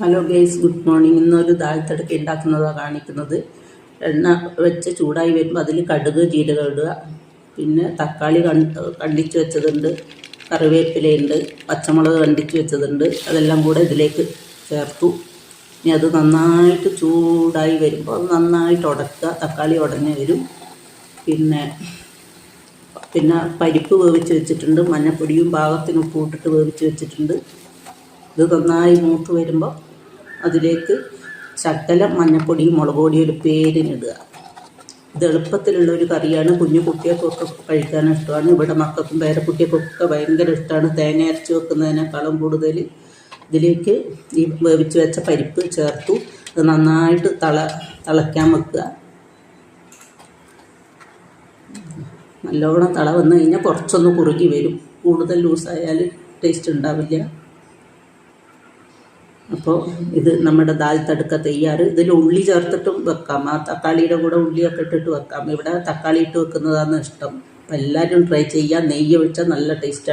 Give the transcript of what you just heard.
Hello guys, good morning. ഇന്നൊരു ദാൽ തടക്ക ഉണ്ടാക്കുന്നതാണ് കാണിക്കുന്നത്. എണ്ണ വെച്ച് ചൂടായി വരുമ്പോൾ അതിൽ കടുക് ജീരകം ഇടുക. പിന്നെ തക്കാളി കണ്ടിച്ച് വെച്ചതുണ്ട്, കറിവേപ്പിലയുണ്ട്, പച്ചമുളക് കണ്ടിച്ച് വെച്ചതുണ്ട്. അതെല്ലാം കൂടെ ഇതിലേക്ക് ചേർത്തു. ഇനി അത് നന്നായിട്ട് ചൂടായി വരുമ്പോൾ അത് നന്നായിട്ട് ഉടക്കുക. തക്കാളി ഉടഞ്ഞ് വരും. പിന്നെ പരിപ്പ് വേവിച്ച് വെച്ചിട്ടുണ്ട്. മഞ്ഞൾപ്പൊടിയും പാകത്തിന് ഉപ്പ് ഇട്ടിട്ട് വേവിച്ച് വെച്ചിട്ടുണ്ട്. ഇത് നന്നായി മൂത്ത് വരുമ്പോൾ അതിലേക്ക് ശകലം മഞ്ഞൾപ്പൊടിയും മുളക് പൊടിയും ഒരു പേരിനിടുക. ഇത് എളുപ്പത്തിലുള്ളൊരു കറിയാണ്. കുഞ്ഞു കുട്ടികൾക്കൊക്കെ കഴിക്കാൻ ഇഷ്ടമാണ്. ഇവിടെ മക്കൾക്കും പേരക്കുട്ടികൾക്കൊക്കെ ഭയങ്കര ഇഷ്ടമാണ്. തേങ്ങ അരച്ച് വെക്കുന്നതിനേക്കാളും കൂടുതൽ ഇതിലേക്ക് ഈ വേവിച്ച് വെച്ച പരിപ്പ് ചേർത്തു. അത് നന്നായിട്ട് തിളയ്ക്കാൻ വെക്കുക. നല്ലോണം തിള വന്നു കഴിഞ്ഞാൽ കുറച്ചൊന്ന് കുറുകി വരും. കൂടുതൽ ലൂസായാൽ ടേസ്റ്റ് ഉണ്ടാവില്ല. അപ്പോൾ ഇത് നമ്മുടെ ദാൽ തടുക്ക തയ്യാറ്. ഇതിൽ ഉള്ളി ചേർത്തിട്ടും വെക്കാം. ആ തക്കാളിയുടെ കൂടെ ഉള്ളിയൊക്കെ ഇട്ടിട്ട് വെക്കാം. ഇവിടെ തക്കാളി ഇട്ട് വെക്കുന്നതാണ് ഇഷ്ടം. അപ്പോൾ എല്ലാവരും ട്രൈ ചെയ്യുക. നെയ്യ് ഒഴിച്ചാൽ നല്ല ടേസ്റ്റാണ്.